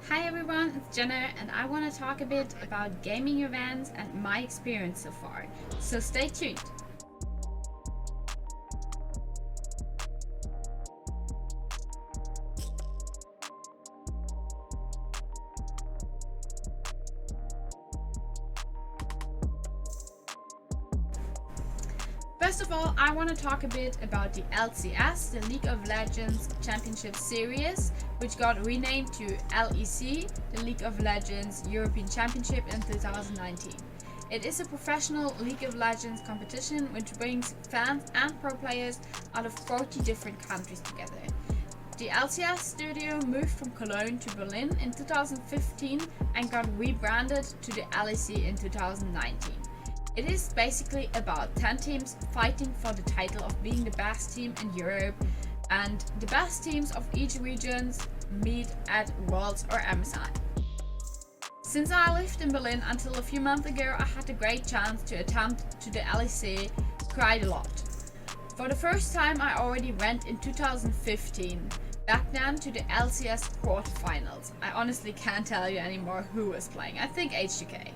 Hi everyone, it's Jenna and I want to talk a bit about gaming events and my experience so far, so stay tuned. First of all, I want to talk a bit about the LCS, the League of Legends Championship Series, which got renamed to LEC, the League of Legends European Championship in 2019. It is a professional League of Legends competition which brings fans and pro players out of 40 different countries together. The LCS studio moved from Cologne to Berlin in 2015 and got rebranded to the LEC in 2019. It is basically about 10 teams fighting for the title of being the best team in Europe, and the best teams of each region meet at Worlds or MSI. Since I lived in Berlin until a few months ago, I had a great chance to attempt to the LEC quite a lot. For the first time I already went in 2015, back then to the LCS quarterfinals. I honestly can't tell you anymore who was playing, I think H2K.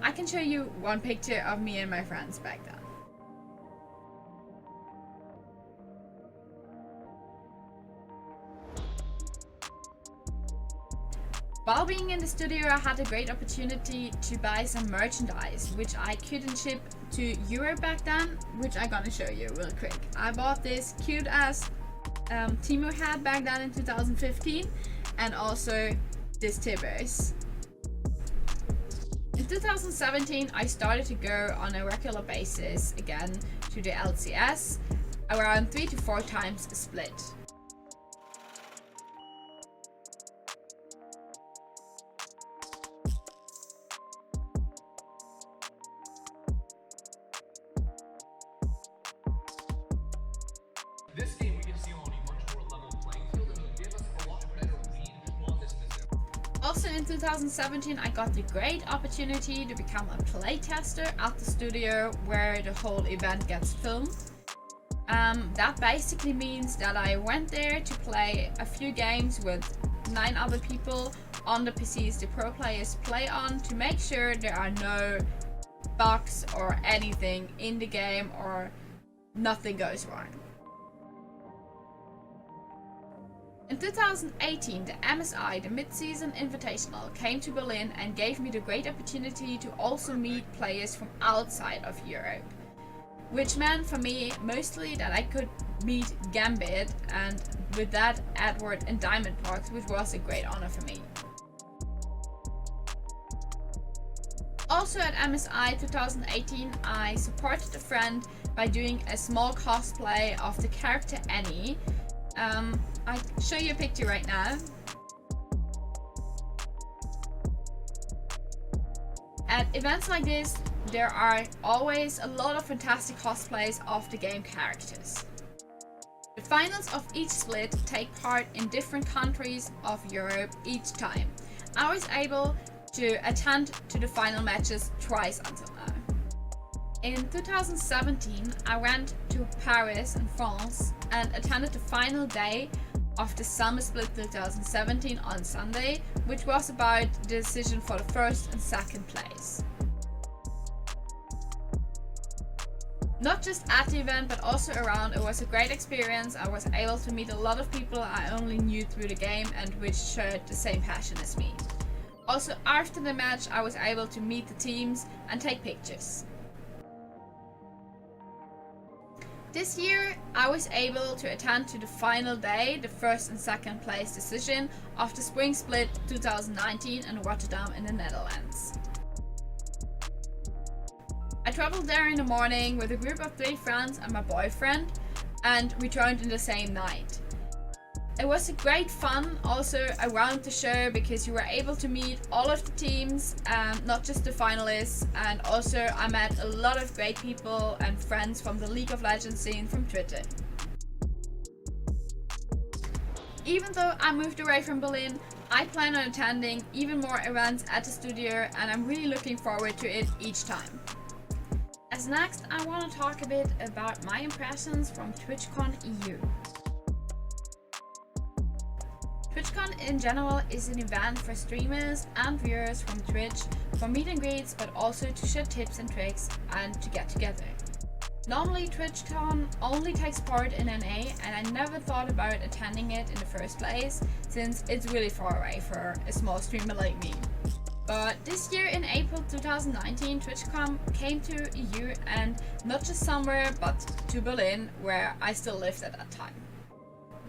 I can show you one picture of me and my friends back then. While being in the studio, I had a great opportunity to buy some merchandise, which I couldn't ship to Europe back then, which I'm gonna show you real quick. I bought this cute ass Timo hat back then in 2015, and also this Tibbers. In 2017, I started to go on a regular basis again to the LCS, around 3 to 4 times a split. This game we can see on a much more level playing field and it'll give us a lot better read on this specific. Also in 2017 I got the great opportunity to become a playtester at the studio where the whole event gets filmed. That basically means that I went there to play a few games with 9 other people on the PCs the pro players play on, to make sure there are no bugs or anything in the game or nothing goes wrong. In 2018, the MSI, the Mid-Season Invitational, came to Berlin and gave me the great opportunity to also meet players from outside of Europe, which meant for me mostly that I could meet Gambit, and with that Edward and Diamond Parks, which was a great honor for me. Also at MSI 2018, I supported a friend by doing a small cosplay of the character Annie. I'll show you a picture right now. At events like this, there are always a lot of fantastic cosplays of the game characters. The finals of each split take part in different countries of Europe each time. I was able to attend to the final matches twice until now. In 2017, I went to Paris in France and attended the final day of the Summer Split 2017 on Sunday, which was about the decision for the first and second place. Not just at the event but also around, it was a great experience. I was able to meet a lot of people I only knew through the game and which shared the same passion as me. Also after the match I was able to meet the teams and take pictures. This year I was able to attend to the final day, the first and second place decision of the Spring Split 2019 in Rotterdam in the Netherlands. I traveled there in the morning with a group of 3 friends and my boyfriend and returned in the same night. It was a great fun also around the show because you were able to meet all of the teams, not just the finalists, and also I met a lot of great people and friends from the League of Legends scene from Twitter. Even though I moved away from Berlin, I plan on attending even more events at the studio and I'm really looking forward to it each time. As next, I want to talk a bit about my impressions from Twitchcon EU. Twitchcon TwitchCon in general is an event for streamers and viewers from Twitch for meet and greets, but also to share tips and tricks and to get together. Normally TwitchCon only takes part in NA, and I never thought about attending it in the first place since it's really far away for a small streamer like me. But this year in April 2019, TwitchCon came to EU, and not just somewhere but to Berlin, where I still lived at that time.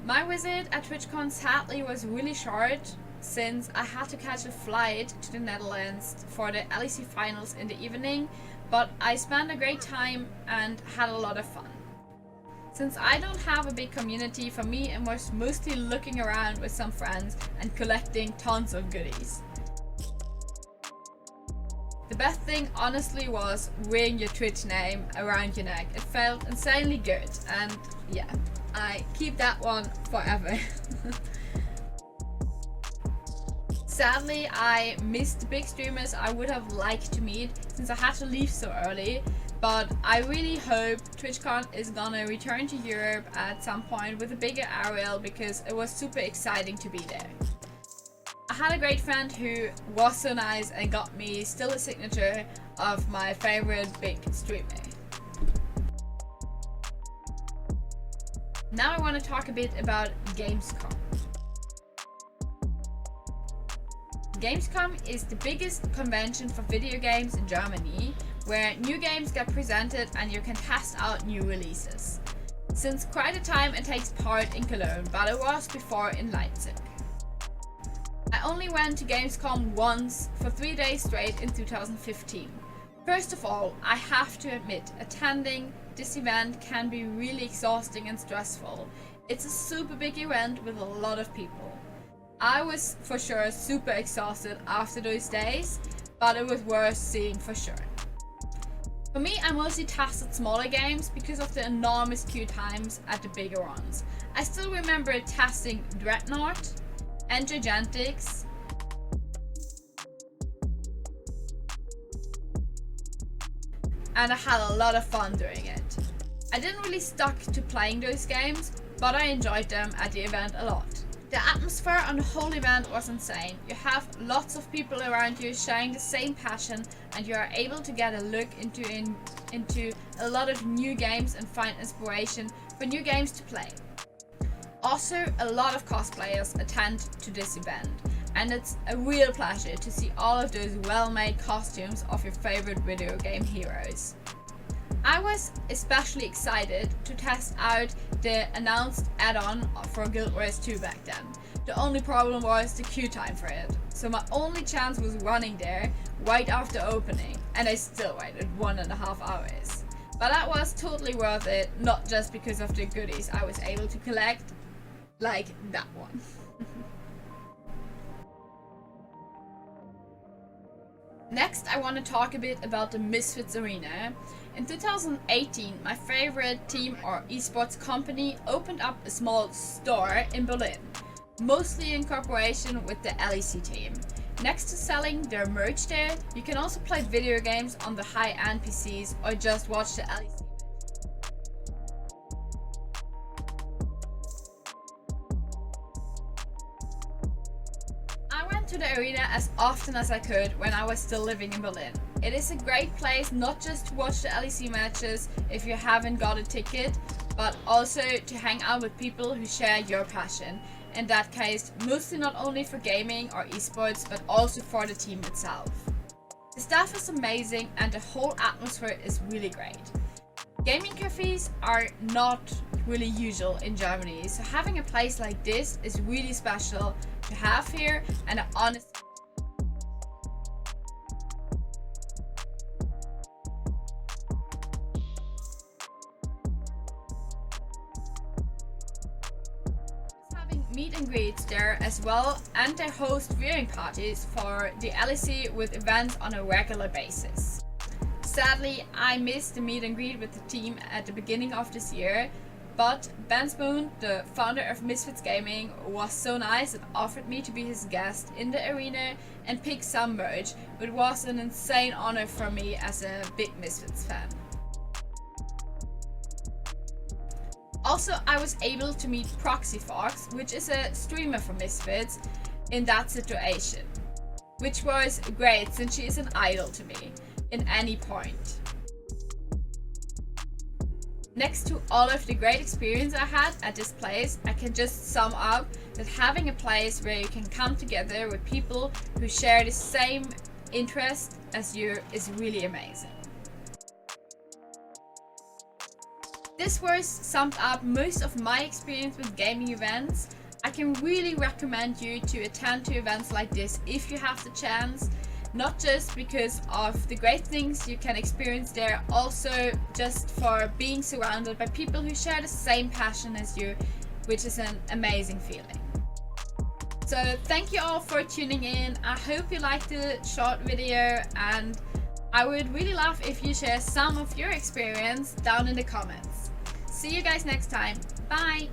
My visit at TwitchCon sadly was really short since I had to catch a flight to the Netherlands for the LEC finals in the evening, but I spent a great time and had a lot of fun. Since I don't have a big community, for me it was mostly looking around with some friends and collecting tons of goodies. The best thing honestly was wearing your Twitch name around your neck. It felt insanely good, and yeah, I keep that one forever. Sadly, I missed the big streamers I would have liked to meet since I had to leave so early, but I really hope TwitchCon is gonna return to Europe at some point with a bigger aerial, because it was super exciting to be there. I had a great friend who was so nice and got me still a signature of my favorite big streamer. Now I want to talk a bit about Gamescom. Gamescom is the biggest convention for video games in Germany, where new games get presented and you can test out new releases. Since quite a time it takes part in Cologne, but it was before in Leipzig. I only went to Gamescom once for 3 days straight in 2015. First of all, I have to admit, attending this event can be really exhausting and stressful. It's a super big event with a lot of people. I was for sure super exhausted after those days, but it was worth seeing for sure. For me, I mostly tested smaller games because of the enormous queue times at the bigger ones. I still remember testing Dreadnought and Gigantics, and I had a lot of fun doing it. I didn't really stuck to playing those games, but I enjoyed them at the event a lot. The atmosphere on the whole event was insane. You have lots of people around you sharing the same passion, and you are able to get a look into a lot of new games and find inspiration for new games to play. Also, a lot of cosplayers attend to this event, and it's a real pleasure to see all of those well-made costumes of your favorite video game heroes. I was especially excited to test out the announced add-on for Guild Wars 2 back then. The only problem was the queue time for it, so my only chance was running there right after opening, and I still waited 1.5 hours. But that was totally worth it, not just because of the goodies I was able to collect, like that one. Next, I want to talk a bit about the Misfits Arena. In 2018, my favorite team or esports company opened up a small store in Berlin, mostly in cooperation with the LEC team. Next to selling their merch there, you can also play video games on the high-end PCs or just watch the LEC. To the arena as often as I could when I was still living in Berlin. It is a great place not just to watch the LEC matches if you haven't got a ticket, but also to hang out with people who share your passion. In that case, mostly not only for gaming or esports, but also for the team itself. The staff is amazing and the whole atmosphere is really great. Gaming cafes are not really usual in Germany, so having a place like this is really special to have here, and honestly having meet and greets there as well, and they host viewing parties for the LEC with events on a regular basis. Sadly, I missed the meet and greet with the team at the beginning of this year, but Ben Spoon, the founder of Misfits Gaming, was so nice and offered me to be his guest in the arena and pick some merch, which was an insane honor for me as a big Misfits fan. Also, I was able to meet ProxyFox, which is a streamer from Misfits, in that situation, which was great since she is an idol to me in any point. Next to all of the great experience I had at this place, I can just sum up that having a place where you can come together with people who share the same interest as you is really amazing. This was summed up most of my experience with gaming events. I can really recommend you to attend to events like this if you have the chance, not just because of the great things you can experience there, also just for being surrounded by people who share the same passion as you, which is an amazing feeling. So thank you all for tuning in. I hope you liked the short video, and I would really love if you share some of your experience down in the comments. See you guys next time. Bye!